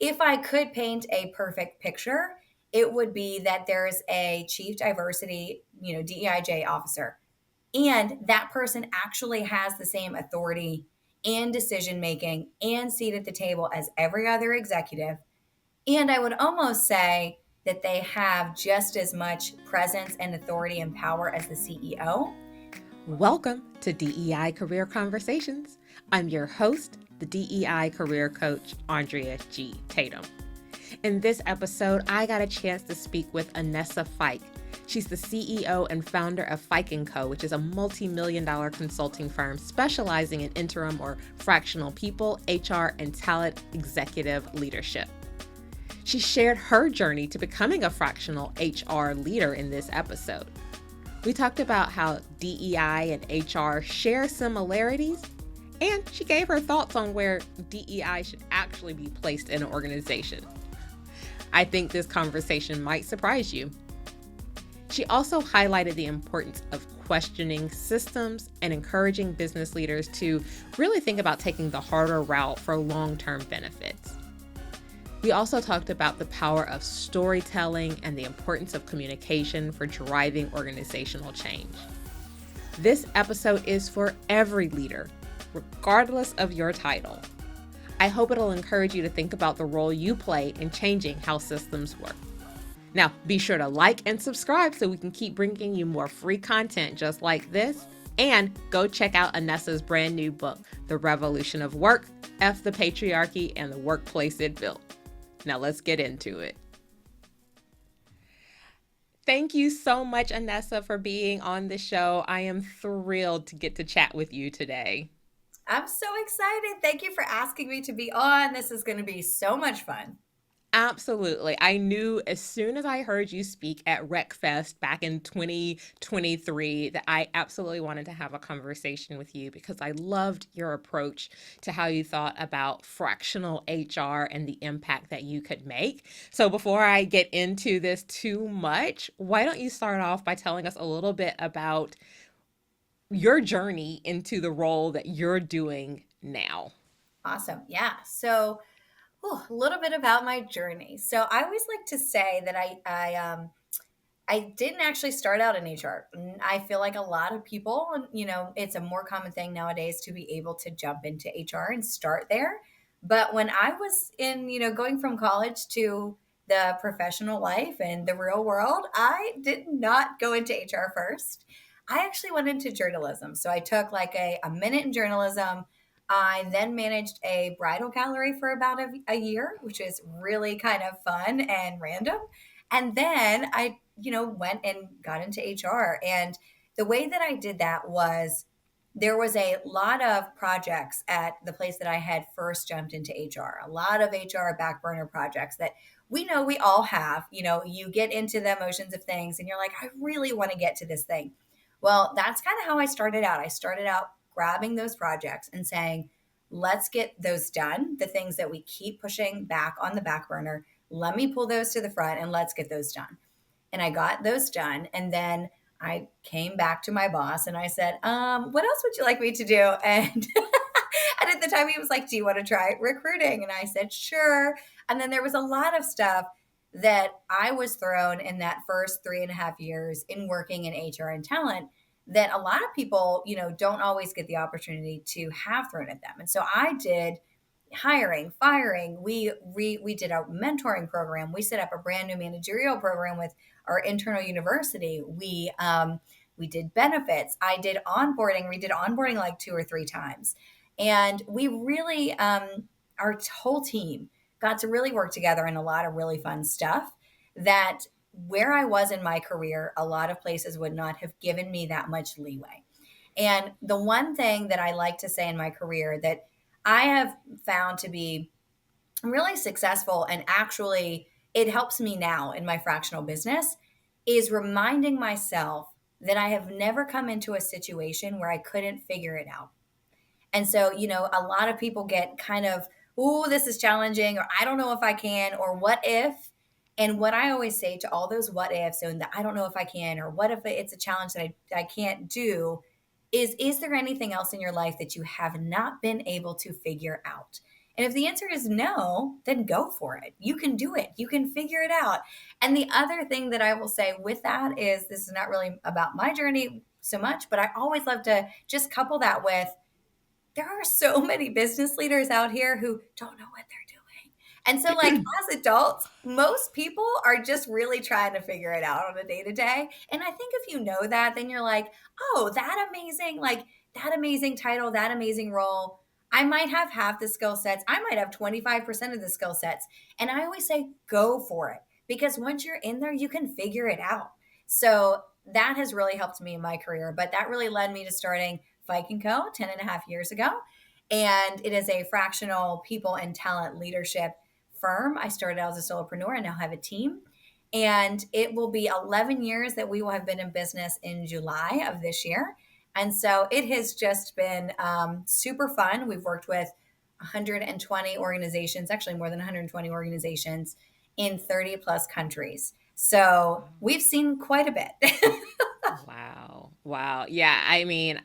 if I could paint a perfect picture, it would be that there's a chief diversity, DEIJ officer, and that person actually has the same authority and decision making and seat at the table as every other executive. And I would almost say that they have just as much presence and authority and power as the CEO. Welcome to DEI Career Conversations. I'm your host, the DEI Career Coach, Andrea G. Tatum. In this episode, I got a chance to speak with Anessa Fike. She's the CEO and founder of Fike Co, which is a multi-million-dollar consulting firm specializing in interim or fractional people, HR, and talent executive leadership. She shared her journey to becoming a fractional HR leader in this episode. We talked about how DEI and HR share similarities, and she gave her thoughts on where DEI should actually be placed in an organization. I think this conversation might surprise you. She also highlighted the importance of questioning systems and encouraging business leaders to really think about taking the harder route for long-term benefits. We also talked about the power of storytelling and the importance of communication for driving organizational change. This episode is for every leader, regardless of your title. I hope it'll encourage you to think about the role you play in changing how systems work. Now, be sure to like and subscribe so we can keep bringing you more free content just like this. And go check out Anessa's brand new book, The Revolution of Work, F the Patriarchy and the Workplace It Built. Now let's get into it. Thank you so much, Anessa, for being on the show. I am thrilled to get to chat with you today. I'm so excited. Thank you for asking me to be on. This is going to be so much fun. Absolutely. I knew as soon as I heard you speak at RecFest back in 2023 that I absolutely wanted to have a conversation with you because I loved your approach to how you thought about fractional HR and the impact that you could make. So before I get into this too much, why don't you start off by telling us a little bit about your journey into the role that you're doing now? Awesome. Yeah. So, a little bit about my journey. So I always like to say that I didn't actually start out in HR. I feel like a lot of people, it's a more common thing nowadays to be able to jump into HR and start there. But when I was in, going from college to the professional life and the real world, I did not go into HR first. I actually went into journalism. So I took like a minute in journalism. I then managed a bridal gallery for about a year, which is really kind of fun and random. And then I, went and got into HR. And the way that I did that was there was a lot of projects at the place that I had first jumped into HR, a lot of HR back burner projects that we know we all have. You get into the emotions of things and you're like, I really want to get to this thing. Well, that's kind of how I started out. I started out grabbing those projects and saying, let's get those done. The things that we keep pushing back on the back burner, let me pull those to the front and let's get those done. And I got those done. And then I came back to my boss and I said, what else would you like me to do? And and at the time he was like, do you want to try recruiting? And I said, sure. And then there was a lot of stuff that I was thrown in that first 3.5 years in working in HR and talent that a lot of people, don't always get the opportunity to have thrown at them. And so I did hiring, firing. We did a mentoring program. We set up a brand new managerial program with our internal university. We did benefits. I did onboarding. We did onboarding like 2 or 3 times. And we really, our whole team got to really work together in a lot of really fun stuff that where I was in my career, a lot of places would not have given me that much leeway. And the one thing that I like to say in my career that I have found to be really successful and actually it helps me now in my fractional business is reminding myself that I have never come into a situation where I couldn't figure it out. And so, a lot of people get kind of, oh, this is challenging, or I don't know if I can, or what if? And what I always say to all those what ifs and the I don't know if I can, or what if it's a challenge that I can't do, is there anything else in your life that you have not been able to figure out? And if the answer is no, then go for it. You can do it. You can figure it out. And the other thing that I will say with that is this is not really about my journey so much, but I always love to just couple that with there are so many business leaders out here who don't know what they're doing. And so, like, as adults, most people are just really trying to figure it out on a day to day. And I think if you know that, then you're like, oh, that amazing, like that amazing title, that amazing role. I might have half the skill sets. I might have 25% of the skill sets. And I always say, go for it. Because once you're in there, you can figure it out. So that has really helped me in my career. But that really led me to starting Fike Co. 10 and a half years ago. And it is a fractional people and talent leadership firm. I started out as a solopreneur and now have a team. And it will be 11 years that we will have been in business in July of this year. And so it has just been super fun. We've worked with 120 organizations, actually more than 120 organizations in 30 plus countries. So we've seen quite a bit. Wow. Wow. Yeah. I mean,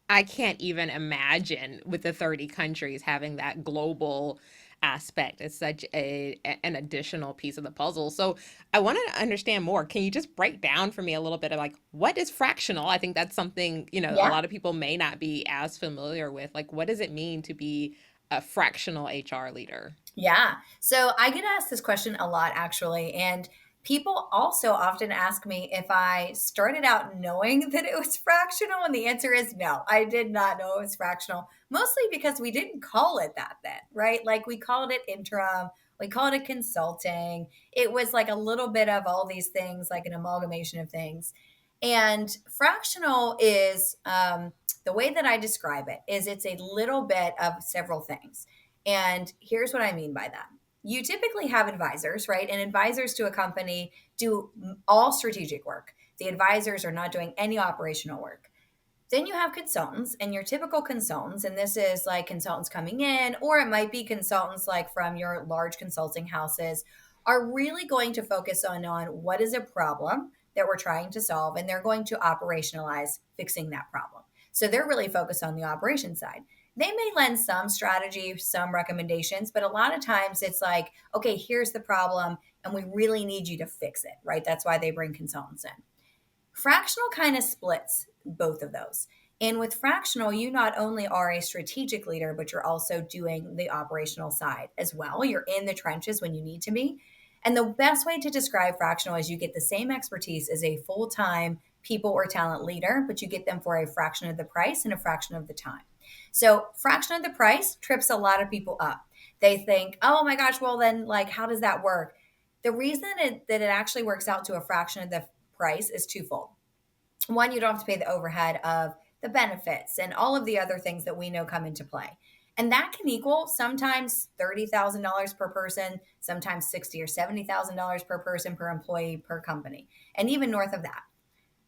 I can't even imagine with the 30 countries having that global aspect. It's such an additional piece of the puzzle. So I want to understand more. Can you just break down for me a little bit of like what is fractional? I think that's something, a Yeah. lot of people may not be as familiar with. Like what does it mean to be a fractional HR leader? Yeah. So I get asked this question a lot, actually. And people also often ask me if I started out knowing that it was fractional. And the answer is no, I did not know it was fractional, mostly because we didn't call it that then, right? Like we called it interim, we called it consulting. It was like a little bit of all these things, like an amalgamation of things. And fractional is the way that I describe it is it's a little bit of several things. And here's what I mean by that. You typically have advisors, right? And advisors to a company do all strategic work. The advisors are not doing any operational work. Then you have consultants, and your typical consultants, and this is like consultants coming in, or it might be consultants like from your large consulting houses, are really going to focus on what is a problem that we're trying to solve, and they're going to operationalize fixing that problem. So they're really focused on the operation side. They may lend some strategy, some recommendations, but a lot of times it's like, okay, here's the problem, and we really need you to fix it, right? That's why they bring consultants in. Fractional kind of splits both of those. And with fractional, you not only are a strategic leader, but you're also doing the operational side as well. You're in the trenches when you need to be. And the best way to describe fractional is you get the same expertise as a full time people or talent leader, but you get them for a fraction of the price and a fraction of the time. So, fraction of the price trips a lot of people up. They think, oh my gosh, well, then, like, how does that work? The reason that it actually works out to a fraction of the price is twofold. One, you don't have to pay the overhead of the benefits and all of the other things that we know come into play. And that can equal sometimes $30,000 per person, sometimes $60,000 or $70,000 per person, per employee, per company, and even north of that.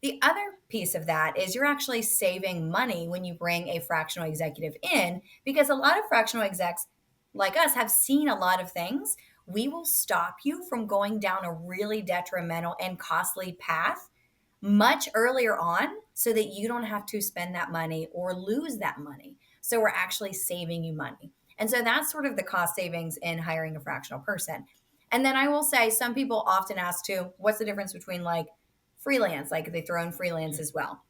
The other piece of that is you're actually saving money when you bring a fractional executive in because a lot of fractional execs like us have seen a lot of things. We will stop you from going down a really detrimental and costly path much earlier on so that you don't have to spend that money or lose that money. So we're actually saving you money. And so that's sort of the cost savings in hiring a fractional person. And then I will say some people often ask too, what's the difference between like freelance, like they throw in freelance as well.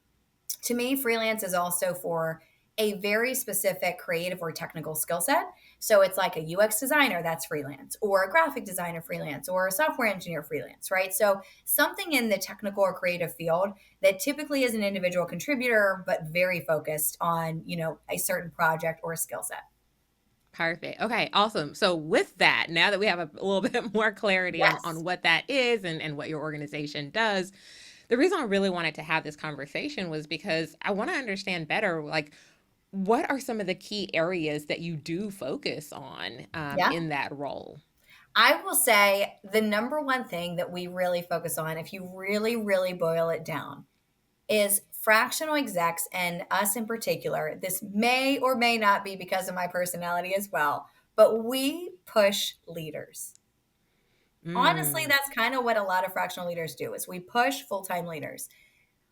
To me, freelance is also for a very specific creative or technical skill set. So it's like a UX designer that's freelance, or a graphic designer freelance, or a software engineer freelance, right? So something in the technical or creative field that typically is an individual contributor, but very focused on, a certain project or skill set. Perfect. Okay, awesome. So with that, now that we have a little bit more clarity on Yes. what that is and what your organization does, the reason I really wanted to have this conversation was because I want to understand better, like, what are some of the key areas that you do focus on Yeah. in that role? I will say the number one thing that we really focus on, if you really, really boil it down, is fractional execs and us in particular. This may or may not be because of my personality as well, but we push leaders. Honestly, Mm, that's kind of what a lot of fractional leaders do is we push full-time leaders.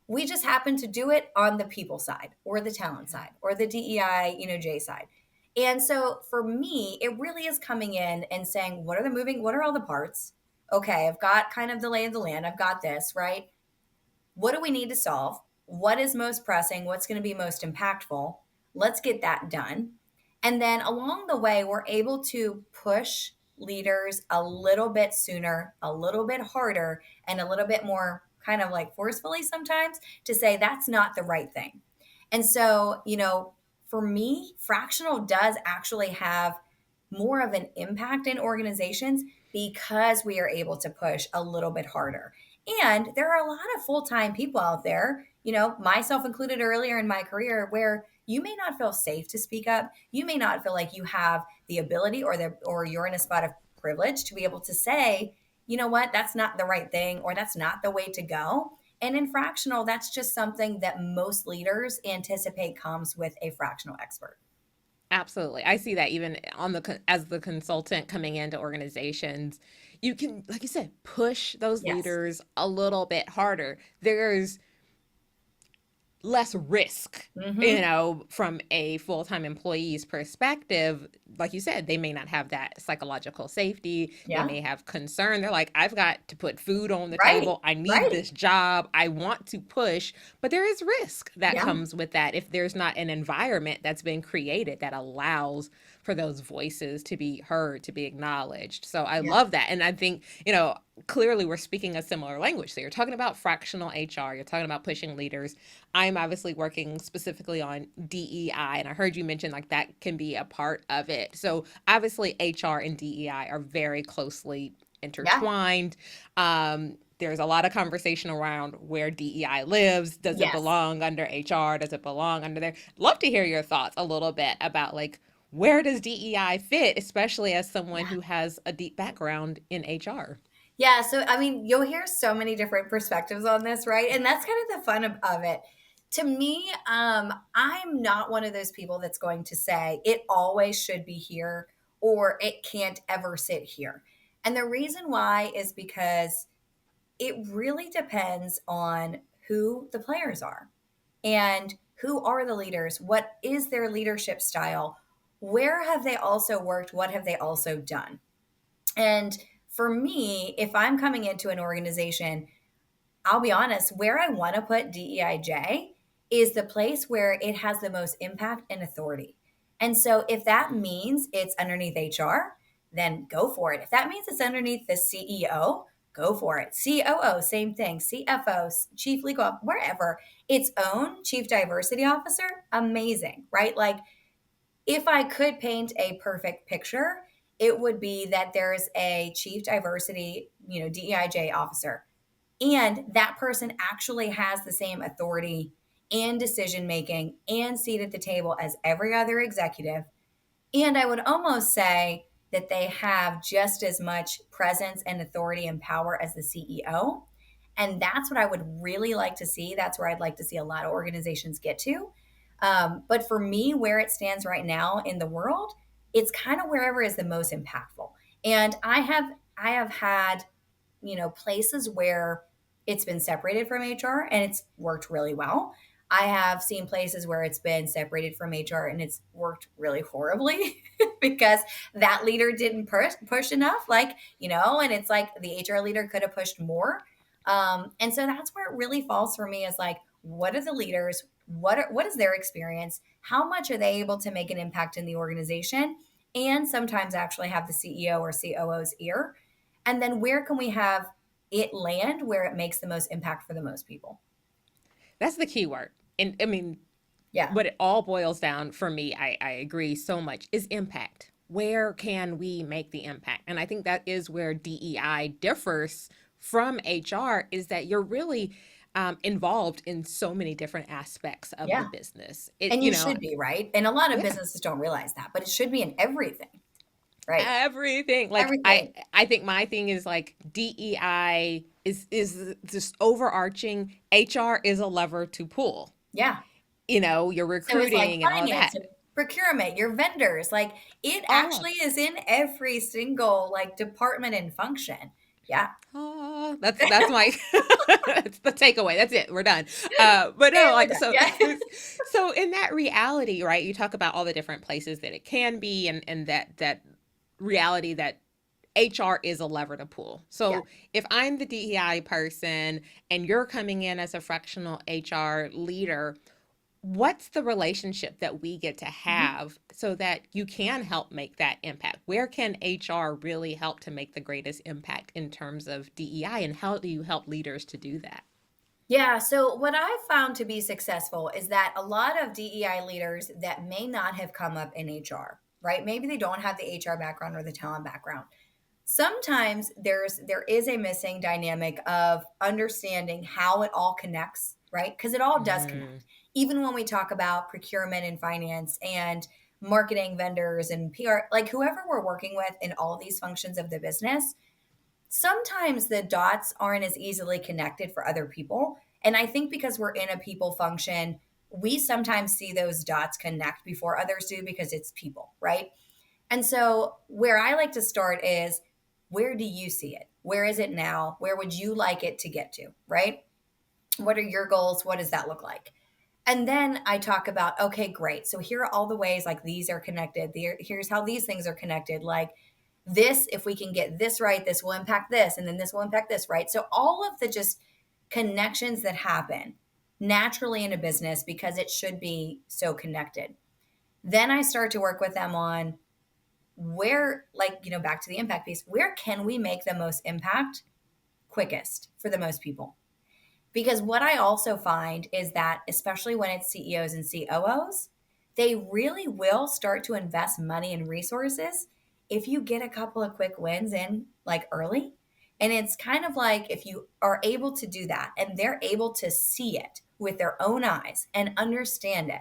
We just happen to do it on the people side or the talent side or the DEI, J side. And so for me, it really is coming in and saying, what are all the parts? Okay, I've got kind of the lay of the land. I've got this, right? What do we need to solve? What is most pressing? What's going to be most impactful? Let's get that done. And then along the way, we're able to push leaders a little bit sooner, a little bit harder, and a little bit more kind of like forcefully sometimes to say that's not the right thing. And so, for me, fractional does actually have more of an impact in organizations because we are able to push a little bit harder. And there are a lot of full time people out there, myself included earlier in my career, where you may not feel safe to speak up. You may not feel like you have the ability or you're in a spot of privilege to be able to say, you know what, that's not the right thing or that's not the way to go. And in fractional, that's just something that most leaders anticipate comes with a fractional expert. Absolutely. I see that even on as the consultant coming into organizations, you can, like you said, push those Yes. leaders a little bit harder. There's less risk, Hmm. from a full-time employee's perspective. Like you said, they may not have that psychological safety. They Yeah. may have concern. They're like, I've got to put food on the Right. table. I need Right. this job. I want to push. But there is risk that Yeah. comes with that if there's not an environment that's been created that allows for those voices to be heard, to be acknowledged. So I Yeah. love that. And I think, clearly we're speaking a similar language. So you're talking about fractional HR, you're talking about pushing leaders. I'm obviously working specifically on DEI, and I heard you mention like that can be a part of it. So obviously, HR and DEI are very closely Yeah. intertwined. There's a lot of conversation around where DEI lives. Does it Yes. belong under HR? Does it belong under there? Love to hear your thoughts a little bit about like where does DEI fit, especially as someone who has a deep background in HR. Yeah, so I mean, you'll hear so many different perspectives on this, right? And that's kind of the fun of it. To me, I'm not one of those people that's going to say it always should be here or it can't ever sit here. And the reason why is because it really depends on who the players are and who are the leaders, what is their leadership style, where have they also worked, what have they also done. And for me, if I'm coming into an organization, I'll be honest, where I want to put DEIJ is the place where it has the most impact and authority. And so if that means it's underneath HR, then go for it. If that means it's underneath the CEO, go for it. COO, same thing. CFO, chief legal, wherever, its own chief diversity officer, amazing, right? Like if I could paint a perfect picture, it would be that there's a chief diversity, DEIJ officer, and that person actually has the same authority and decision making and seat at the table as every other executive. And I would almost say that they have just as much presence and authority and power as the CEO. And that's what I would really like to see. That's where I'd like to see a lot of organizations get to. But for me, where it stands right now in the world, it's kind of wherever is the most impactful. And I have had, places where it's been separated from HR and it's worked really well. I have seen places where it's been separated from HR and it's worked really horribly because that leader didn't push enough, and it's like the HR leader could have pushed more. And so that's where it really falls for me is like, what are the leaders? What is their experience? How much are they able to make an impact in the organization? And sometimes actually have the CEO or COO's ear. And then where can we have it land where it makes the most impact for the most people? That's the key word. And I mean, Yeah. what it all boils down for me, I agree so much, is impact. Where can we make the impact? And I think that is where DEI differs from HR, is that you're really involved in so many different aspects of the Yeah. business. It, And you should be, right? And a lot of yeah, businesses don't realize that, but it should be in everything, right? everything. Like Everything. I think my thing is like DEI is just overarching. HR is a lever to pull. Yeah. Your So it's like recruiting and all finance that. and procurement, your vendors, like it All of actually is in every single like department and function. Yeah. That's my that's the takeaway. That's it. We're done. But no, And we're like done. so. Yeah. So in that reality, right? You talk about all the different places that it can be, and that reality that HR is a lever to pull. Yeah. So if I'm the DEI person and you're coming in as a fractional HR leader, what's the relationship that we get to Mhm. have so that you can help make that impact? Where can HR really help to make the greatest impact in terms of DEI, and how do you help leaders to do that? Yeah. So, what I've found to be successful is that a lot of DEI leaders that may not have come up in HR, right? Maybe they don't have the HR background or the talent background. Sometimes there is a missing dynamic of understanding how it all connects, right? Because it all does Mm, connect. Even when we talk about procurement and finance and marketing vendors and PR, like whoever we're working with in all these functions of the business, sometimes the dots aren't as easily connected for other people. And I think because we're in a people function, we sometimes see those dots connect before others do because it's people, right? And so, where I like to start is, where do you see it? Where is it now? Where would you like it to get to, right? What are your goals? What does that look like? And then I talk about, okay, great. So here are all the ways like these are connected. Here's how these things are connected. Like this, if we can get this right, this will impact this, and then this will impact this, right? So all of the just connections that happen naturally in a business because it should be so connected. Then I start to work with them on where, like, back to the impact piece, where can we make the most impact quickest for the most people? Because what I also find is that, especially when it's CEOs and COOs, they really will start to invest money and resources if you get a couple of quick wins in like early. And it's kind of like if you are able to do that and they're able to see it with their own eyes and understand it,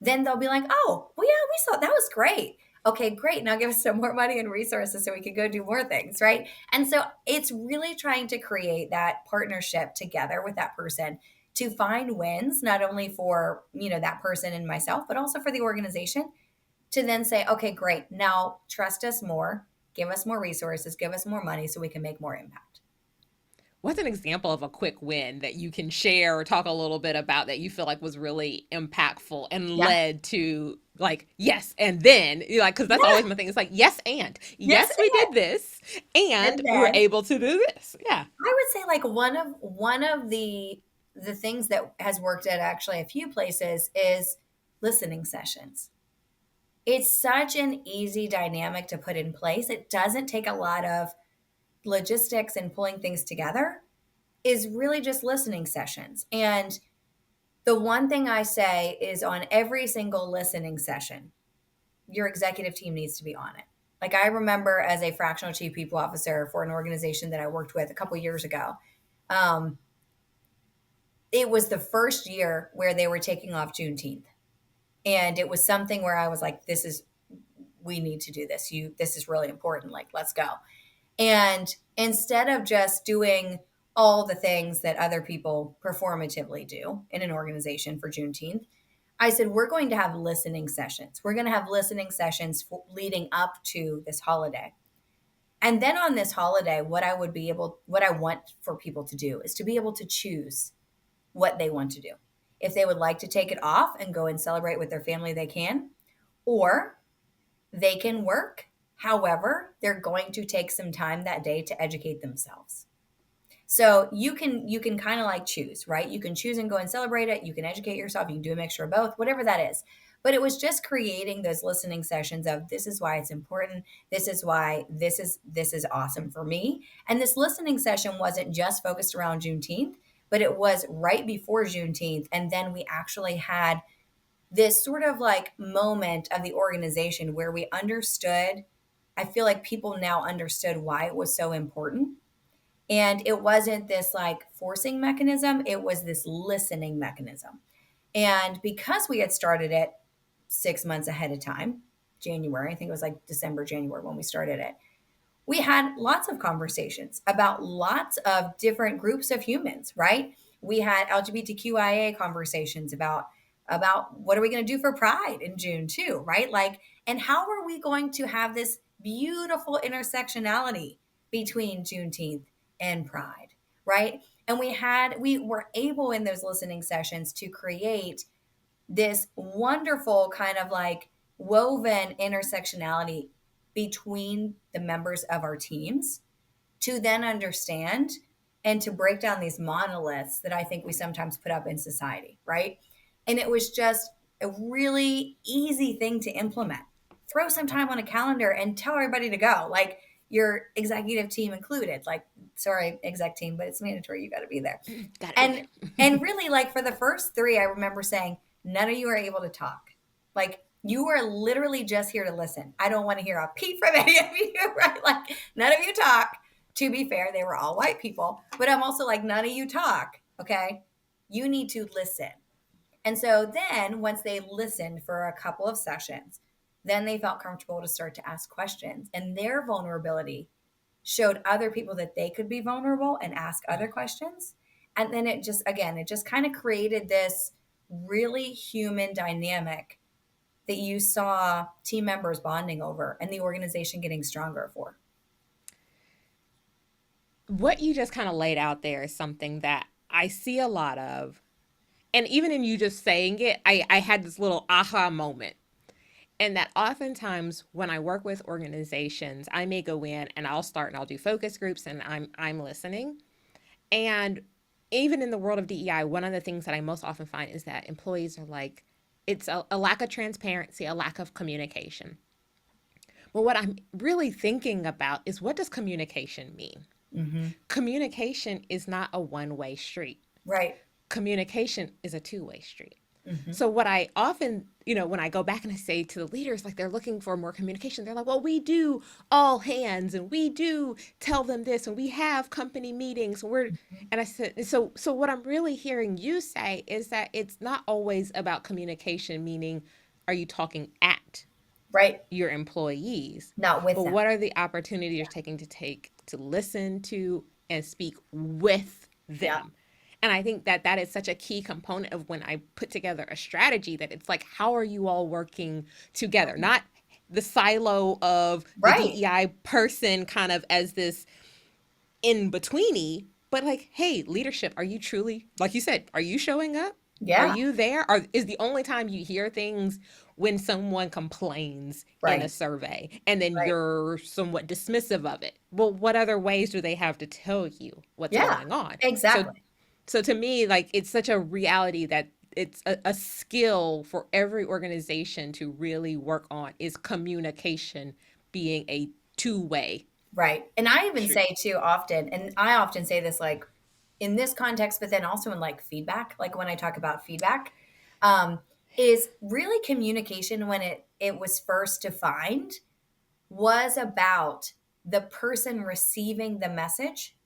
then they'll be like, oh, well, yeah, we saw that was great. Okay, great. Now give us some more money and resources so we can go do more things, right? And so it's really trying to create that partnership together with that person to find wins, not only for, that person and myself, but also for the organization to then say, okay, great. Now trust us more, give us more resources, give us more money so we can make more impact. what's an example of a quick win that you can share or talk a little bit about that you feel like was really impactful and Yeah. led to like yes and then you're like, because that's Yeah. always my thing. It's like yes and Yes. yes we did this and And we were then able to do this. Yeah. I would say like one of the things that has worked at actually a few places is listening sessions. It's such an easy dynamic to put in place. It doesn't take a lot of logistics and pulling things together. Is really just listening sessions. And the one thing I say is on every single listening session, your executive team needs to be on it. Like I remember as a fractional chief people officer for an organization that I worked with a couple years ago. Um, it was the first year where they were taking off Juneteenth. And it was something where I was like, we need to do this. This is really important. Like, let's go. And instead of just doing all the things that other people performatively do in an organization for Juneteenth, I said, we're going to have listening sessions. We're going to have listening sessions leading up to this holiday. And then on this holiday, what I want for people to do is to be able to choose what they want to do. If they would like to take it off and go and celebrate with their family, they can, or they can work. However, they're going to take some time that day to educate themselves. So you can kind of like choose, right? You can choose and go and celebrate it. You can educate yourself. You can do a mixture of both, whatever that is. But it was just creating those listening sessions of this is why it's important. This is why this is awesome for me. And this listening session wasn't just focused around Juneteenth, but it was right before Juneteenth. And then we actually had this sort of like moment of the organization where we understood. I feel like people now understood why it was so important, and it wasn't this like forcing mechanism, it was this listening mechanism. And because we had started it 6 months ahead of time, January, I think it was like December, January when we started it, we had lots of conversations about lots of different groups of humans, right? We had LGBTQIA conversations about what are we going to do for Pride in June too, right? Like, and how are we going to have this beautiful intersectionality between Juneteenth and Pride, right? And we were able in those listening sessions to create this wonderful kind of like woven intersectionality between the members of our teams to then understand and to break down these monoliths that I think we sometimes put up in society, right? And it was just a really easy thing to implement. Throw some time on a calendar and tell everybody to go, like your executive team included. Like, sorry, exec team, but it's mandatory. You got to be there. Gotta be And there. and really, like for the first three, I remember saying, none of you are able to talk. Like you are literally just here to listen. I don't want to hear a peep from any of you, right? Like none of you talk. To be fair, they were all white people, but I'm also like, none of you talk. Okay. You need to listen. And so then once they listened for a couple of sessions, then they felt comfortable to start to ask questions. And their vulnerability showed other people that they could be vulnerable and ask other questions. And then it just kind of created this really human dynamic that you saw team members bonding over and the organization getting stronger for. What you just kind of laid out there is something that I see a lot of. And even in you just saying it, I had this little aha moment. And that oftentimes when I work with organizations, I may go in and I'll start and I'll do focus groups and I'm listening. And even in the world of DEI, one of the things that I most often find is that employees are like, it's a lack of transparency, a lack of communication. But what I'm really thinking about is, what does communication mean? Mm-hmm. Communication is not a one-way street. Right. Communication is a two-way street. Mm-hmm. So what I often, when I go back and I say to the leaders, like they're looking for more communication, they're like, well, we do all hands and we do tell them this and we have company meetings. And I said, so what I'm really hearing you say is that it's not always about communication, meaning are you talking at Right. your employees, Not with but them. what are the opportunities you're taking to listen to and speak with Yeah. them? And I think that that is such a key component of when I put together a strategy, that it's like, how are you all working together? Not the silo of the Right. DEI person kind of as this in betweeny, but like, hey, leadership, are you truly, like you said, are you showing up? Are Yeah. you there? Or is the only time you hear things when someone complains in a Right. survey and then Right. you're somewhat dismissive of it? Well, what other ways do they have to tell you what's Yeah. going on? So Exactly. so to me, like, it's such a reality that it's a skill for every organization to really work on, is communication being a two-way Right. And I even street. say too often, and I often say this like in this context, but then also in like feedback, like when I talk about feedback, um, is really communication when it was first defined was about the person receiving the message,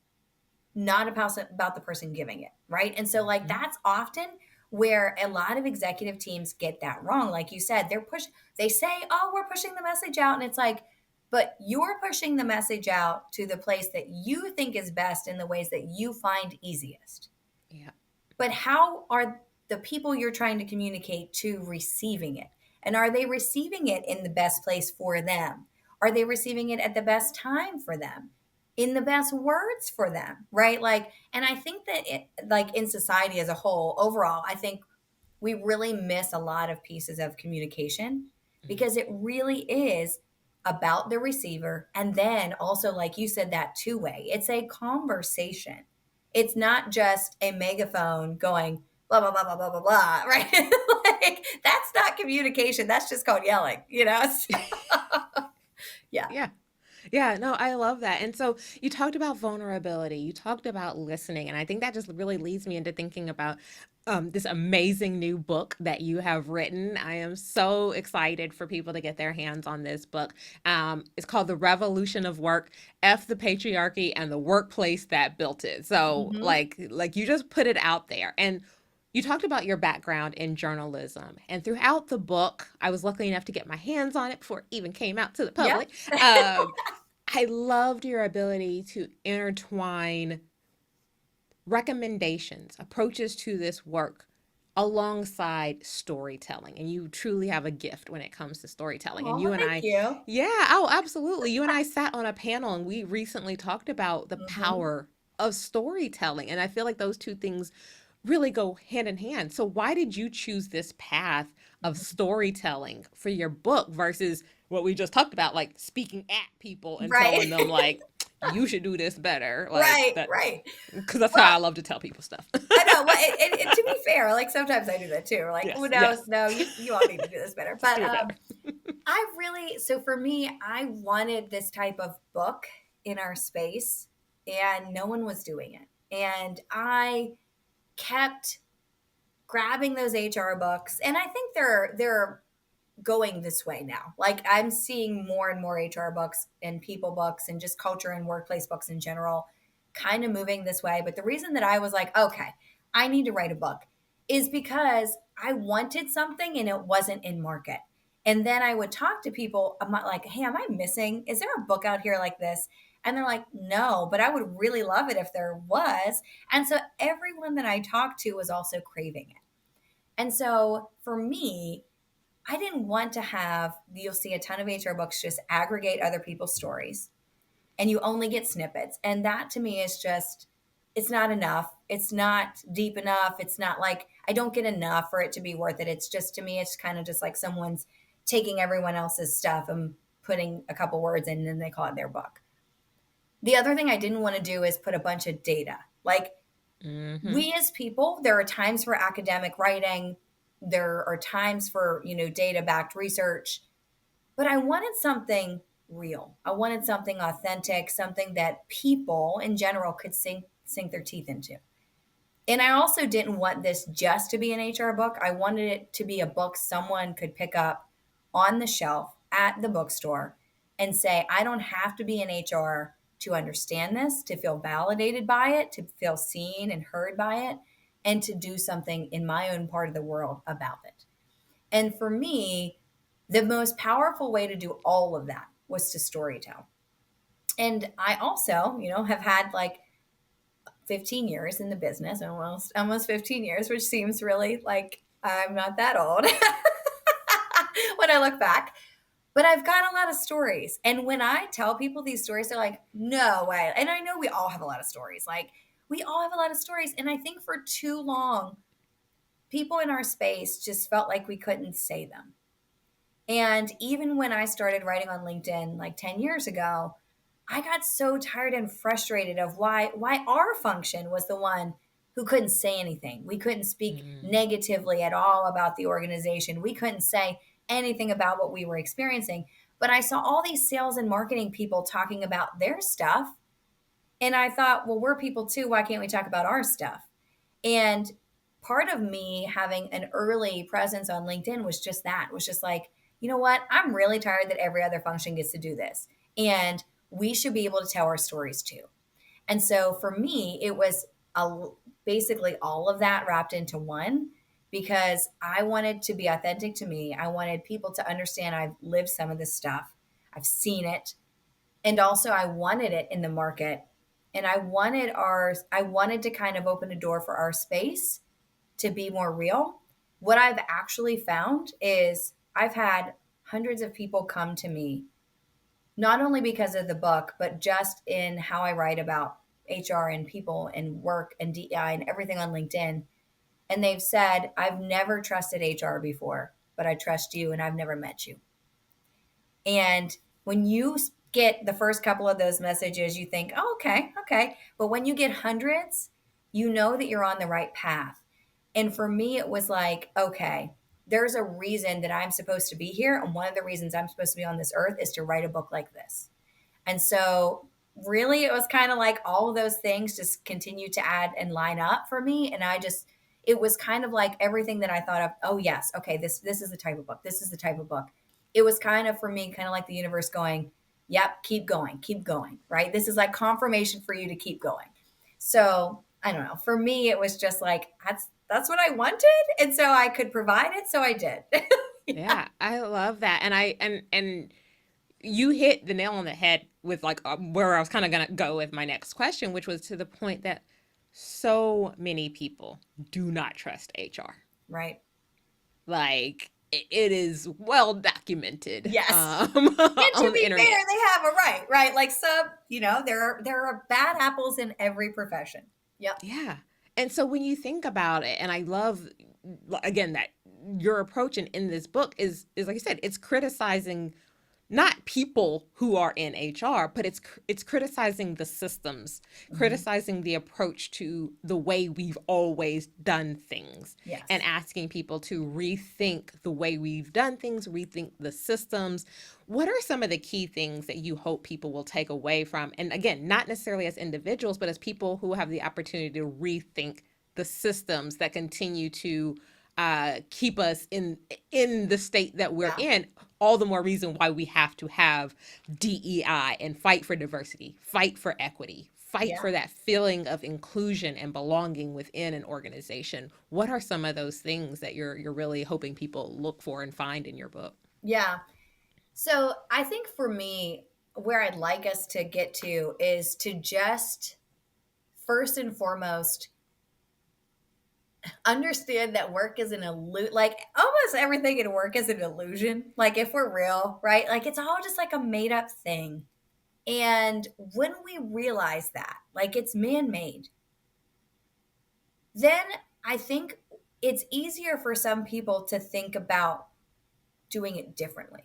not about the person giving it, right? And so like Mm-hmm. that's often where a lot of executive teams get that wrong. Like you said, they say, "Oh, we're pushing the message out." And it's like, but you're pushing the message out to the place that you think is best in the ways that you find easiest. Yeah. But how are the people you're trying to communicate to receiving it? And are they receiving it in the best place for them? Are they receiving it at the best time for them? In the best words for them, right? Like, and I think that like in society as a whole, overall, I think we really miss a lot of pieces of communication Mm-hmm. because it really is about the receiver. And then also, like you said, that two way, it's a conversation. It's not just a megaphone going blah, blah, blah, blah, blah, blah, blah, right? Like, that's not communication. That's just called yelling, you know? So, yeah. Yeah. Yeah, no, I love that. And so you talked about vulnerability, you talked about listening, and I think that just really leads me into thinking about this amazing new book that you have written. I am so excited for people to get their hands on this book. It's called The Revolution of Work: F the Patriarchy and the Workplace That Built It. So Hmm. like you just put it out there. And you talked about your background in journalism, and throughout the book, I was lucky enough to get my hands on it before it even came out to the Yep. public. Um, I loved your ability to intertwine recommendations, approaches to this work alongside storytelling. And you truly have a gift when it comes to storytelling. And Oh, you well, and thank I, you. yeah, oh, absolutely. You and I sat on a panel and we recently talked about the Hmm. power of storytelling. And I feel like those two things really go hand in hand. So, why did you choose this path of storytelling for your book versus what we just talked about, like speaking at people and Right. telling them, like, you should do this better? Like, Right, that, right. because that's how Well, I love to tell people stuff. I know. Well, and to be fair, like sometimes I do that too. Like, oh Yes, no, yes. no, you all need to do this better. Just But do it better. I really, so for me, I wanted this type of book in our space, and no one was doing it. And I kept grabbing those HR books, and I think they're going this way now. Like I'm seeing more and more HR books and people books and just culture and workplace books in general kind of moving this way. But the reason that I was like, okay, I need to write a book is because I wanted something and it wasn't in market. And then I would talk to people, I'm not like, hey, am I missing? Is there a book out here like this? And they're like, no, but I would really love it if there was. And so everyone that I talked to was also craving it. And so for me, I didn't want to have, you'll see a ton of HR books just aggregate other people's stories and you only get snippets. And that to me is just, it's not enough. It's not deep enough. It's not like, I don't get enough for it to be worth it. It's just, to me, it's kind of just like someone's taking everyone else's stuff and putting a couple words in and then they call it their book. The other thing I didn't want to do is put a bunch of data. Like Mm-hmm. we as people, there are times for academic writing, there are times for, data backed research, but I wanted something real. I wanted something authentic, something that people in general could sink their teeth into. And I also didn't want this just to be an HR book. I wanted it to be a book someone could pick up on the shelf at the bookstore and say, I don't have to be in HR to understand this, to feel validated by it, to feel seen and heard by it, and to do something in my own part of the world about it. And for me, the most powerful way to do all of that was to storytell. And I also, have had like 15 years in the business, almost 15 years, which seems really like I'm not that old when I look back. But I've got a lot of stories. And when I tell people these stories, they're like, no way. And I know we all have a lot of stories. Like, we all have a lot of stories. And I think for too long, people in our space just felt like we couldn't say them. And even when I started writing on LinkedIn like 10 years ago, I got so tired and frustrated of why our function was the one who couldn't say anything. We couldn't speak Mm. negatively at all about the organization. We couldn't say anything about what we were experiencing. But I saw all these sales and marketing people talking about their stuff. And I thought, well, we're people too. Why can't we talk about our stuff? And part of me having an early presence on LinkedIn was just that, was just like, you know what? I'm really tired that every other function gets to do this. And we should be able to tell our stories too. And so for me, it was a, basically all of that wrapped into one because I wanted to be authentic to me. I wanted people to understand I've lived some of this stuff, I've seen it. And also, I wanted it in the market. And I wanted to kind of open a door for our space to be more real. What I've actually found is I've had hundreds of people come to me, not only because of the book, but just in how I write about HR and people and work and DEI and everything on LinkedIn. And they've said, I've never trusted HR before, but I trust you and I've never met you. And when you get the first couple of those messages, you think, oh, okay, okay. But when you get hundreds, you know that you're on the right path. And for me, it was like, okay, there's a reason that I'm supposed to be here. And one of the reasons I'm supposed to be on this earth is to write a book like this. And so, really, it was kind of like all of those things just continued to add and line up for me. And it was kind of like everything that I thought of. Oh, yes, okay, this is the type of book. This is the type of book. It was kind of for me, kind of like the universe going, yep, keep going, right? This is like confirmation for you to keep going. So I don't know. For me, it was just like that's what I wanted, and so I could provide it, so I did. Yeah. Yeah, I love that. And you hit the nail on the head with like where I was kind of going to go with my next question, which was to the point that so many people do not trust HR. Right. Like it is well documented Yes. And to on the be internet. fair, they have a right, right? Like some, there are bad apples in every profession. Yep. Yeah. And so when you think about it, and I love again that your approach in this book is like I said, it's criticizing not people who are in HR, but it's criticizing the systems, Hmm. criticizing the approach to the way we've always done things, and Yes. asking people to rethink the way we've done things, rethink the systems. What are some of the key things that you hope people will take away from? And again, not necessarily as individuals, but as people who have the opportunity to rethink the systems that continue to keep us in the state that we're Yeah. in. All the more reason why we have to have DEI and fight for diversity, fight for equity, fight Yeah. for that feeling of inclusion and belonging within an organization. What are some of those things that you're really hoping people look for and find in your book? Yeah. So I think for me, where I'd like us to get to is to just first and foremost understand that work is an illusion. Like almost everything in work is an illusion. Like if we're real, right? Like it's all just like a made up thing. And when we realize that, like it's man made, then I think it's easier for some people to think about doing it differently,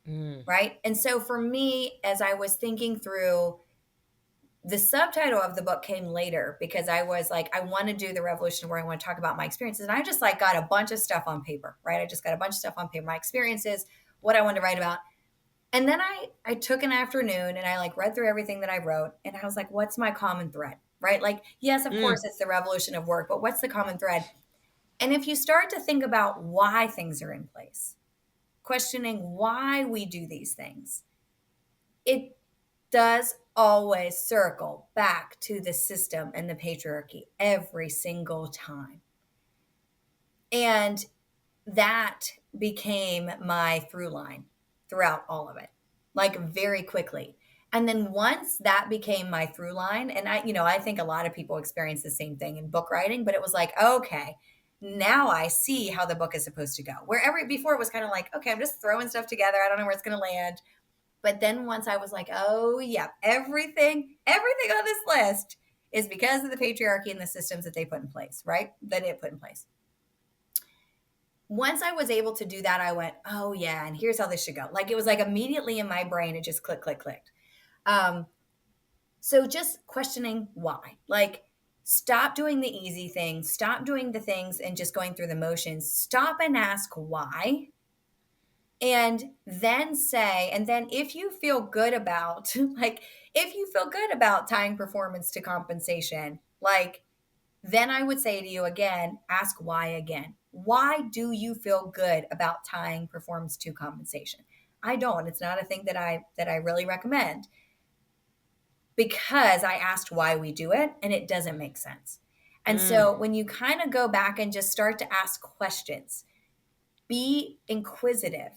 Mm, right? And so for me, as I was thinking through, the subtitle of the book came later because I was like, I want to do the revolution where I want to talk about my experiences. And I just like got a bunch of stuff on paper, right? I just got a bunch of stuff on paper, my experiences, what I wanted to write about. And then I took an afternoon and I like read through everything that I wrote and I was like, what's my common thread? Right? Like, yes, of mm, course it's the revolution of work, but what's the common thread? And if you start to think about why things are in place, questioning why we do these things, it does always circle back to the system and the patriarchy every single time. And that became my through line throughout all of it, like very quickly. And then once that became my through line, and I think a lot of people experience the same thing in book writing, but it was like, okay, now I see how the book is supposed to go. Where every before it was kind of like, okay, I'm just throwing stuff together. I don't know where it's going to land. But then once I was like, oh yeah, everything on this list is because of the patriarchy and the systems that they put in place, right? That it put in place. Once I was able to do that, I went, oh yeah, and here's how this should go. Like it was like immediately in my brain, it just clicked. Um, so just questioning why. Like stop doing the easy things, stop doing the things and just going through the motions. Stop and ask why. And then if you feel good about like if you feel good about tying performance to compensation, like then I would say to you again, ask why again. Why do you feel good about tying performance to compensation? I don't. It's not a thing that I really recommend because I asked why we do it and it doesn't make sense. And mm, so when you kind of go back and just start to ask questions, be inquisitive,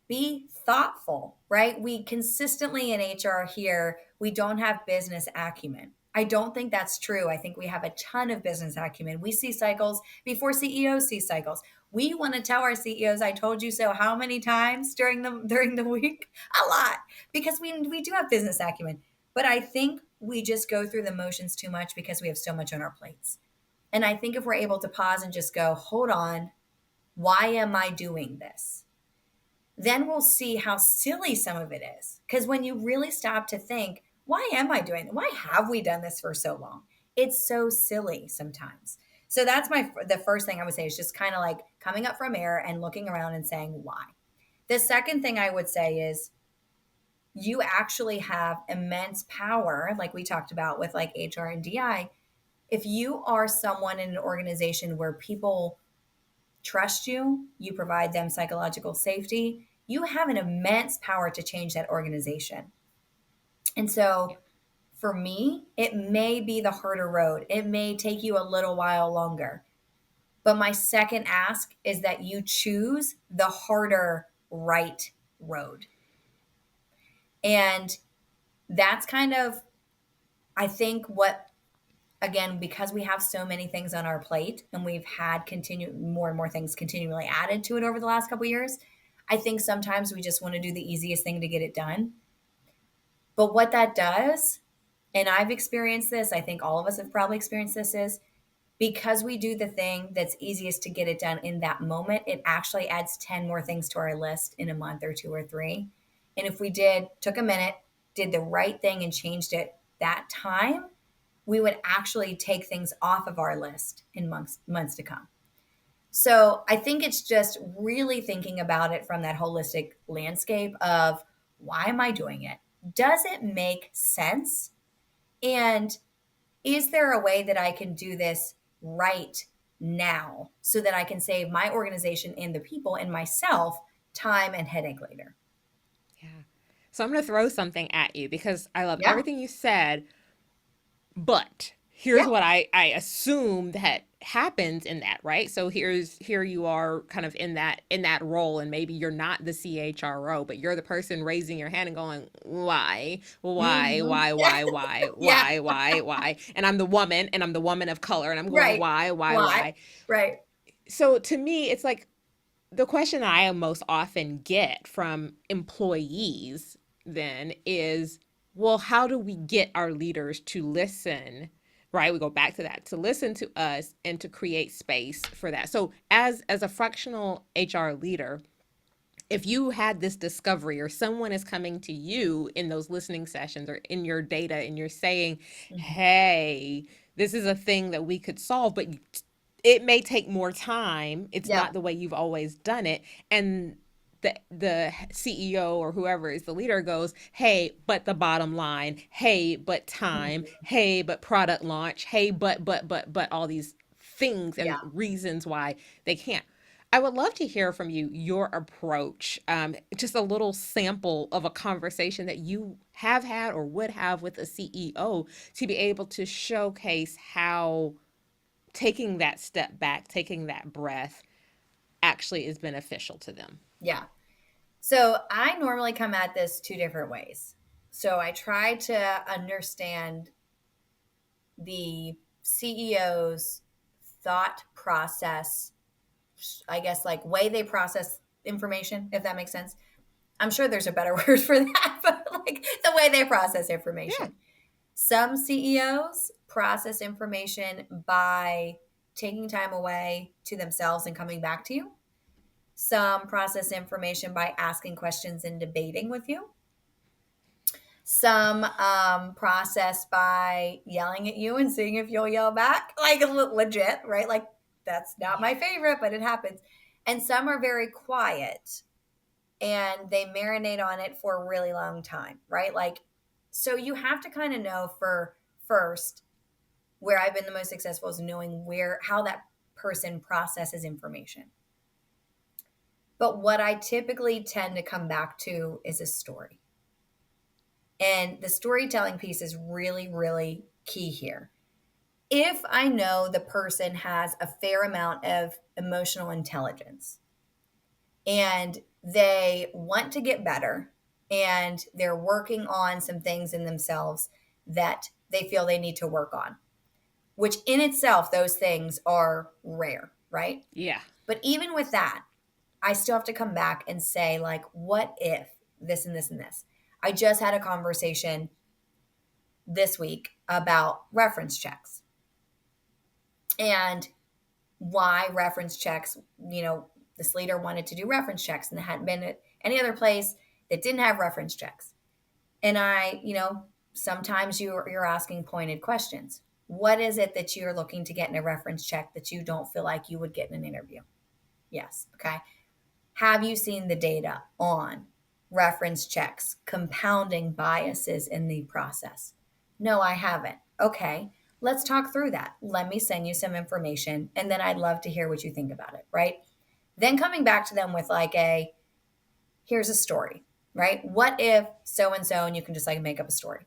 be thoughtful, right? We consistently in HR here, we don't have business acumen. I don't think that's true. I think we have a ton of business acumen. We see cycles before CEOs see cycles. We want to tell our CEOs, "I told you so," how many times during the week? A lot, because we do have business acumen. But I think we just go through the motions too much because we have so much on our plates. And I think if we're able to pause and just go, hold on, why am I doing this? Then we'll see how silly some of it is. Because when you really stop to think, why am I doing it? Why have we done this for so long? It's so silly sometimes. So that's the first thing I would say is just kind of like coming up from air and looking around and saying why. The second thing I would say is you actually have immense power, like we talked about with like HR and DI. If you are someone in an organization where people trust you, you provide them psychological safety, you have an immense power to change that organization. And so for me, it may be the harder road. It may take you a little while longer. But my second ask is that you choose the harder right road. And that's kind of, I think, what again, because we have so many things on our plate and we've had more and more things continually added to it over the last couple of years, I think sometimes we just want to do the easiest thing to get it done. But what that does, and I've experienced this, I think all of us have probably experienced this, is because we do the thing that's easiest to get it done in that moment, it actually adds 10 more things to our list in a month or two or three. And if we took a minute, did the right thing and changed it that time, we would actually take things off of our list in months to come. So I think it's just really thinking about it from that holistic landscape of, why am I doing it? Does it make sense? And is there a way that I can do this right now so that I can save my organization and the people and myself time and headache later? Yeah. So I'm going to throw something at you because I love Yeah. everything you said, but here's Yeah. what I assume that happens in that, right? So here you are kind of in that role, and maybe you're not the CHRO, but you're the person raising your hand and going, why, why, Hmm. why, Yeah. why, why, Yeah. why, why? And I'm the woman, and I'm the woman of color, and I'm going, Right. why, why, Why? why? Right. So to me, it's like the question I most often get from employees then is, well, how do we get our leaders to listen? Right? We go back to that, to listen to us and to create space for that. So as a fractional HR leader, if you had this discovery or someone is coming to you in those listening sessions or in your data and you're saying, Mhm. hey, this is a thing that we could solve, but it may take more time. It's Yeah. not the way you've always done it. And the CEO or whoever is the leader goes, hey, but the bottom line, hey, but time, Mhm. hey, but product launch, hey, but all these things and Yeah. reasons why they can't. I would love to hear from you your approach, just a little sample of a conversation that you have had or would have with a CEO to be able to showcase how taking that step back, taking that breath actually is beneficial to them. Yeah. So I normally come at this two different ways. So I try to understand the CEO's thought process, I guess, like way they process information, if that makes sense. I'm sure there's a better word for that, but like the way they process Yeah. information. Some CEOs process information by taking time away to themselves and coming back to you. Some process information by asking questions and debating with you. Some process by yelling at you and seeing if you'll yell back, like legit, right? Like, that's not Yeah. my favorite, but it happens. And some are very quiet and they marinate on it for a really long time, right? Like, so you have to kind of know for first, where I've been the most successful is knowing how that person processes information. But what I typically tend to come back to is a story. And the storytelling piece is really, really key here. If I know the person has a fair amount of emotional intelligence and they want to get better and they're working on some things in themselves that they feel they need to work on, which in itself, those things are rare, right? Yeah. But even with that, I still have to come back and say, like, what if this and this and this? I just had a conversation this week about reference checks and why reference checks, this leader wanted to do reference checks and there hadn't been at any other place that didn't have reference checks. And sometimes you're asking pointed questions. What is it that you're looking to get in a reference check that you don't feel like you would get in an interview? Yes. Okay. Have you seen the data on reference checks compounding biases in the process? No, I haven't. Okay, let's talk through that. Let me send you some information and then I'd love to hear what you think about it, right? Then coming back to them with like here's a story, right? What if so and so, and you can just like make up a story.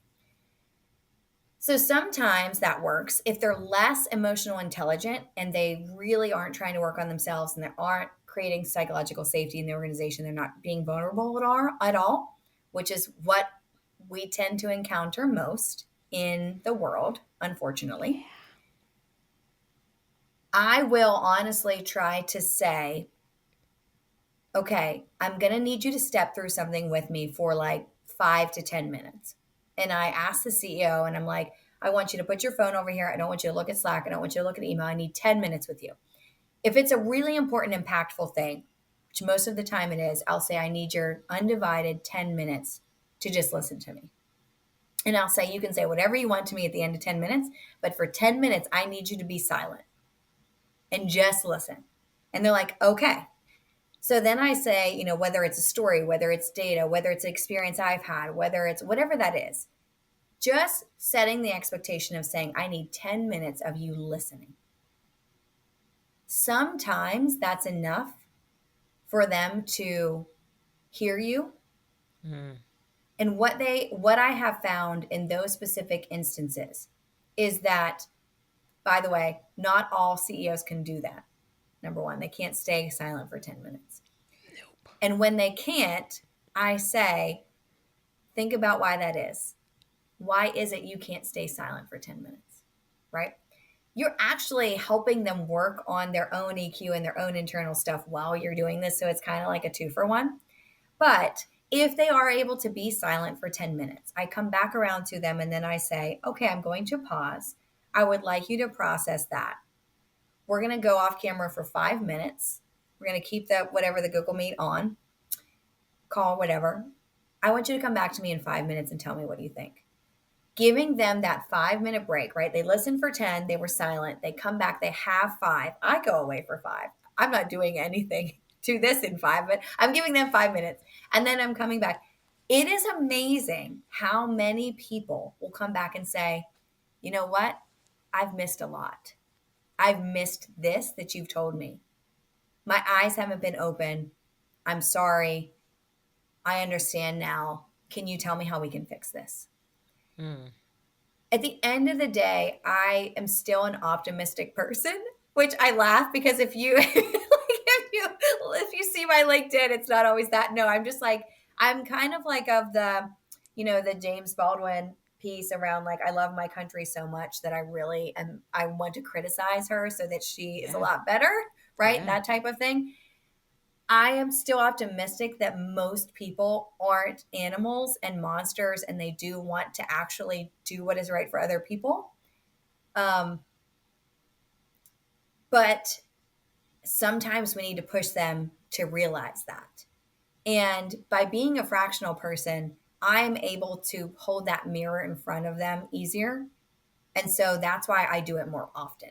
So sometimes that works if they're less emotional intelligent and they really aren't trying to work on themselves and they aren't creating psychological safety in the organization. They're not being vulnerable at all, which is what we tend to encounter most in the world, unfortunately. I will honestly try to say, okay, I'm going to need you to step through something with me for like 5 to 10 minutes. And I ask the CEO and I'm like, I want you to put your phone over here. I don't want you to look at Slack. I don't want you to look at email. I need 10 minutes with you. If it's a really important, impactful thing, which most of the time it is, I'll say, I need your undivided 10 minutes to just listen to me. And I'll say, you can say whatever you want to me at the end of 10 minutes, but for 10 minutes, I need you to be silent and just listen. And they're like, okay. So then I say, whether it's a story, whether it's data, whether it's an experience I've had, whether it's whatever that is, just setting the expectation of saying, I need 10 minutes of you listening. Sometimes that's enough for them to hear you. And what I have found in those specific instances is that, by the way, not all CEOs can do that. Number one, they can't stay silent for 10 minutes. Nope. And when they can't, I say, think about why that is. Why is it you can't stay silent for 10 minutes, right? You're actually helping them work on their own EQ and their own internal stuff while you're doing this. So it's kind of like a 2-for-1. But if they are able to be silent for 10 minutes, I come back around to them and then I say, okay, I'm going to pause. I would like you to process that. We're going to go off camera for 5 minutes. We're going to keep whatever the Google Meet on, call, whatever. I want you to come back to me in 5 minutes and tell me, what do you think? Giving them that 5-minute break, right? They listened for 10, they were silent. They come back, they have 5. I go away for 5. I'm not doing anything to this in 5, but I'm giving them 5 minutes and then I'm coming back. It is amazing how many people will come back and say, you know what? I've missed a lot. I've missed this that you've told me. My eyes haven't been open. I'm sorry. I understand now. Can you tell me how we can fix this? At the end of the day, I am still an optimistic person, which I laugh because if you if you see my LinkedIn, it's not always that. No, I'm just like, I'm kind of like of the James Baldwin piece around like, I love my country so much that I want to criticize her so that she is a lot better, right? Yeah. That type of thing. I am still optimistic that most people aren't animals and monsters and they do want to actually do what is right for other people. But sometimes we need to push them to realize that. And by being a fractional person, I'm able to hold that mirror in front of them easier. And so that's why I do it more often.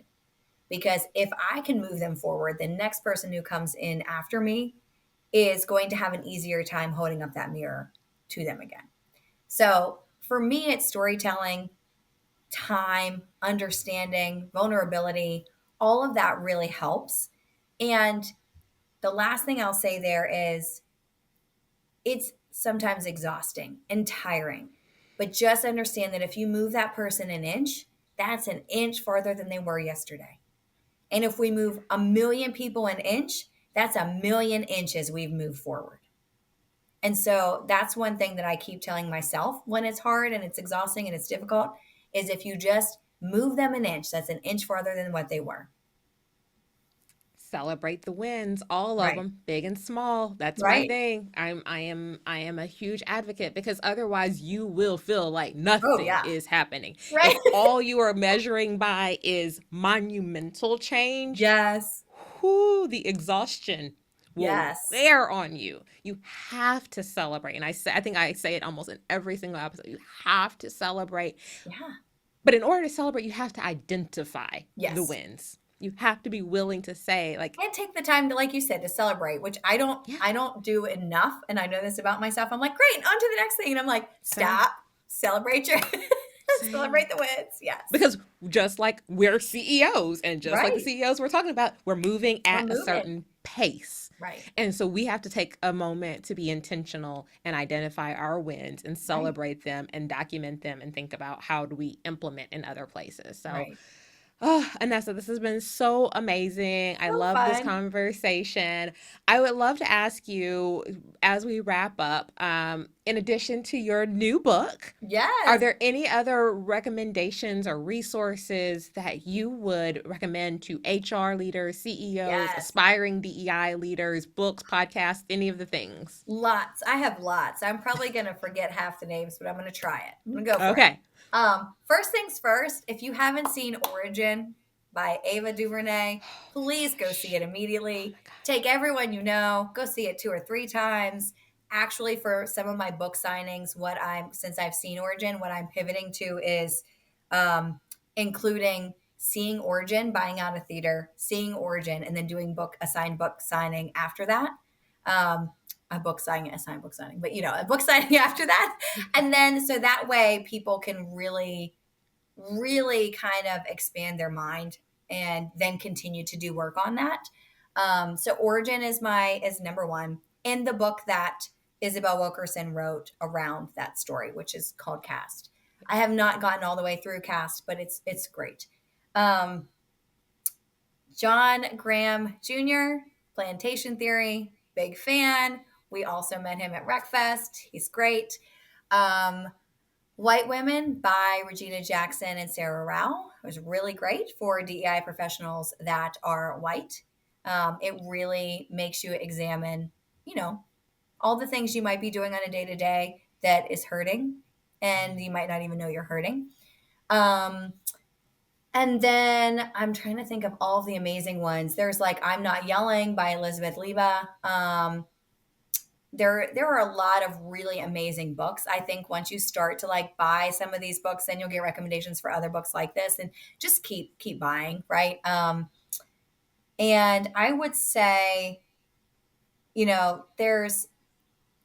Because if I can move them forward, the next person who comes in after me is going to have an easier time holding up that mirror to them again. So for me, it's storytelling, time, understanding, vulnerability, all of that really helps. And the last thing I'll say there is it's sometimes exhausting and tiring, but just understand that if you move that person an inch, that's an inch farther than they were yesterday. And if we move 1,000,000 people an inch, that's 1,000,000 inches we've moved forward. And so that's one thing that I keep telling myself when it's hard and it's exhausting and it's difficult is if you just move them an inch, that's an inch farther than what they were. Celebrate the wins, all of Right. them, big and small. That's my Right. thing. I am a huge advocate because otherwise you will feel like Oh, nothing yeah. is happening. Right. If all you are measuring by is monumental change, Yes. the exhaustion will Yes. wear on you. You have to celebrate. And I think I say it almost in every single episode. You have to celebrate. Yeah. But in order to celebrate, you have to identify the Yes. wins. You have to be willing to say, like, And take the time to, like you said, to celebrate, which I don't yeah, I don't do enough. And I know this about myself. I'm like, great, on to the next thing. And I'm like, same, stop, celebrate your same. celebrate the wins. Yes. Because just like we're CEOs and just like the Right. CEOs we're talking about, we're moving We're at a moving. certain pace. Right. And so we have to take a moment to be intentional and identify our wins and Right. celebrate them and document them and think about how do we implement in other places. So Right. Oh, Anessa, this has been so amazing. I So love this fun. conversation. I would love to ask you, as we wrap up, in addition to your new book, are Yes. there any other recommendations or resources that you would recommend to HR leaders, CEOs, Yes. aspiring DEI leaders, books, podcasts, any of the things? Lots. I have lots. I'm probably going to forget half the names, but I'm going to try it. I'm going to go for it. Okay. First things first, if you haven't seen Origin by Ava DuVernay, please go see it Oh immediately. my God. Take everyone you know, go see it 2 or 3 times. Actually, for some of my book signings, since I've seen Origin, what I'm pivoting to is um, including seeing Origin, buying out a theater, seeing Origin, and then doing a signed book signing after that. Um, a signed book signing, but a book signing after that. And then so that way people can really, really kind of expand their mind and then continue to do work on that. So Origin is number one in the book that Isabel Wilkerson wrote around that story, which is called Cast. I have not gotten all the way through Cast, but it's great. Um, John Graham Jr., Plantation Theory, big fan. We also met him at RecFest. He's great. Um, White Women by Regina Jackson and Sarah Rao. It was really great for DEI professionals that are white. It really makes you examine, all the things you might be doing on a day to day that is hurting, and you might not even know you're hurting. Um, and then I'm trying to think of all the amazing ones. There's like I'm Not Yelling by Elizabeth Leba. There are a lot of really amazing books. I think once you start to like buy some of these books, then you'll get recommendations for other books like this, and just keep buying, right? And I would say, there's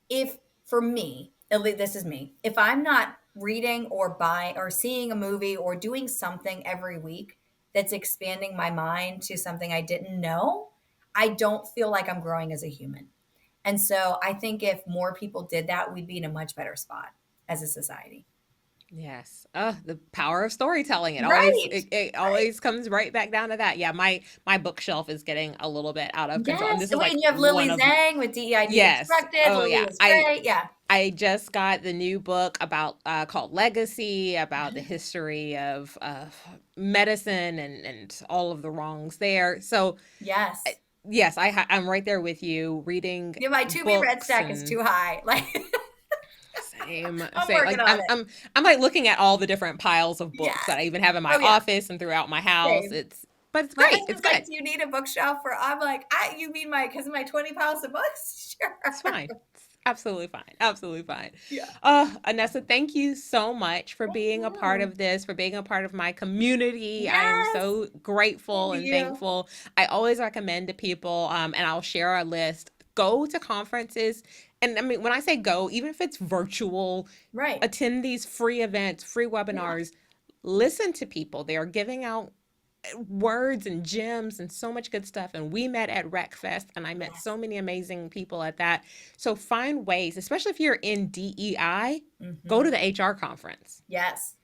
if for me, at least this is me, if I'm not reading or buying or seeing a movie or doing something every week that's expanding my mind to something I didn't know, I don't feel like I'm growing as a human. And so I think if more people did that, we'd be in a much better spot as a society. Yes. The power of storytelling. It always Right. it, it Right. always comes right back down to that. Yeah, my bookshelf is getting a little bit out of control. And Yes. this is Wait, like and you have one Lily of Zhang with DEI yes. Deconstructed. Oh Lily yeah. is I great. Yeah. I just got the new book about called Legacy, about the history of medicine and all of the wrongs there. So Yes. yes, I'm right there with you reading Yeah, my to be read books stack is and too high. Like same, I'm same. working Like on it. I'm like looking at all the different piles of books Yes. that I even have in my Oh yeah. office and throughout my house. Same. But it's My great. It's husband's like, good. "Do you need a bookshelf for?" I'm like, you mean because of my 20 piles of books?" It's Sure. fine. It's absolutely fine. Absolutely fine. Yeah. Anessa, thank you so much for Thank being a part you. of this, for being a part of my community. I am Yes. so grateful Same to and you. thankful. I always recommend to people, and I'll share our list. Go to conferences. And I mean, when I say go, even if it's virtual, Right. attend these free events, free Yeah. webinars, listen to people. They are giving out words and gems and so much good stuff. And we met at RecFest, and I met Yes. so many amazing people at that. So find ways, especially if you're in DEI, go Hmm. to the HR conference. Yes.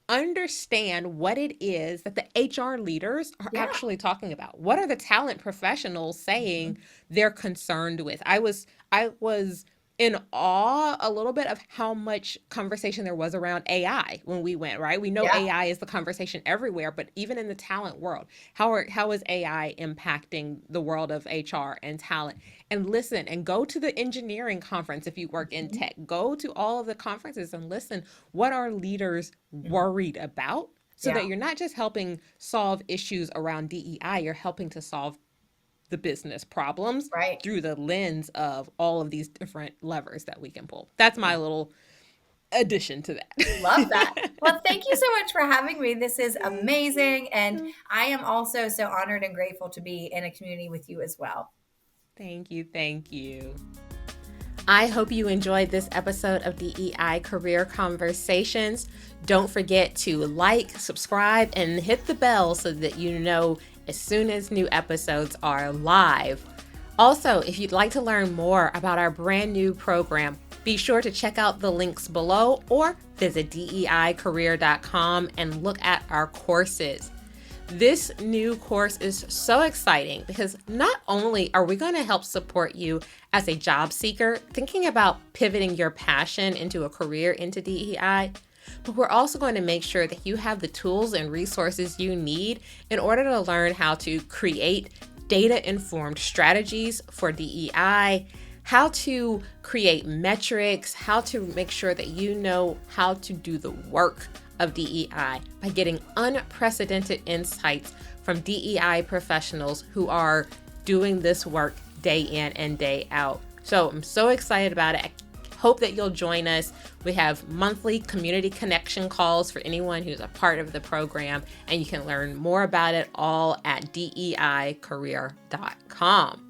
Understand what it is that the HR leaders are Yeah. actually talking about. What are the talent professionals saying Hmm. they're concerned with? I was in awe a little bit of how much conversation there was around AI when we went, right? We know Yeah. AI is the conversation everywhere, but even in the talent world, how is AI impacting the world of HR and talent? And listen and go to the engineering conference if you work in Hmm. tech. Go to all of the conferences and listen. What are leaders Hmm. worried about? So Yeah. that you're not just helping solve issues around DEI, you're helping to solve the business problems Right. through the lens of all of these different levers that we can pull. That's my little addition to Love that. that. Well, thank you so much for having me. This is amazing. And I am also so honored and grateful to be in a community with you as well. Thank you. Thank you. I hope you enjoyed this episode of DEI Career Conversations. Don't forget to like, subscribe, and hit the bell so that you know as soon as new episodes are live. Also, if you'd like to learn more about our brand new program, be sure to check out the links below or visit DEIcareer.com and look at our courses. This new course is so exciting because not only are we going to help support you as a job seeker thinking about pivoting your passion into a career into DEI, but we're also going to make sure that you have the tools and resources you need in order to learn how to create data-informed strategies for DEI, how to create metrics, how to make sure that you know how to do the work of DEI by getting unprecedented insights from DEI professionals who are doing this work day in and day out. So I'm so excited about it. I hope that you'll join us. We have monthly community connection calls for anyone who's a part of the program, and you can learn more about it all at deicareer.com.